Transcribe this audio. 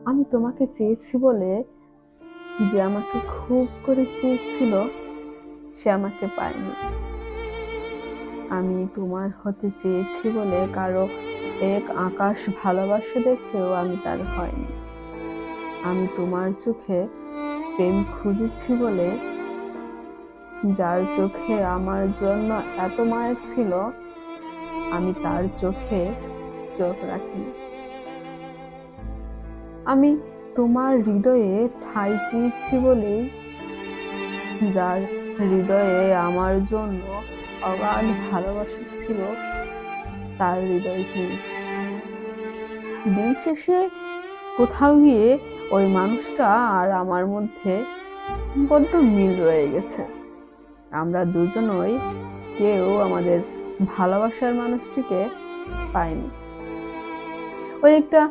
আমি তোমাকে চেয়েছি বলে, যে আমাকে খুব করে চেয়েছিল সে আমাকে পায়নি। আমি তোমার হতে চেয়েছি বলে কারো এক আকাশ ভালোবাসা দেখেও আমি তার হয়নি। আমি তোমার চোখে প্রেম খুঁজেছি বলে, যার চোখে আমার জন্য এত মায়া ছিল, আমি তার চোখে চোখ রাখিনি। আমি তোমার হৃদয়ে ঠাঁই পেয়েছি বলেই, যার হৃদয়ে আমার জন্য অগাধ ভালোবাসা ছিল, তার হৃদয় ভেঙেছি। দিন শেষে কোথাও গিয়ে ওই মানুষটা আর আমার মধ্যে বড্ড মিল রয়ে গেছে। আমরা দুজনই কেউ আমাদের ভালোবাসার মানুষটিকে পাইনি। ওই একটা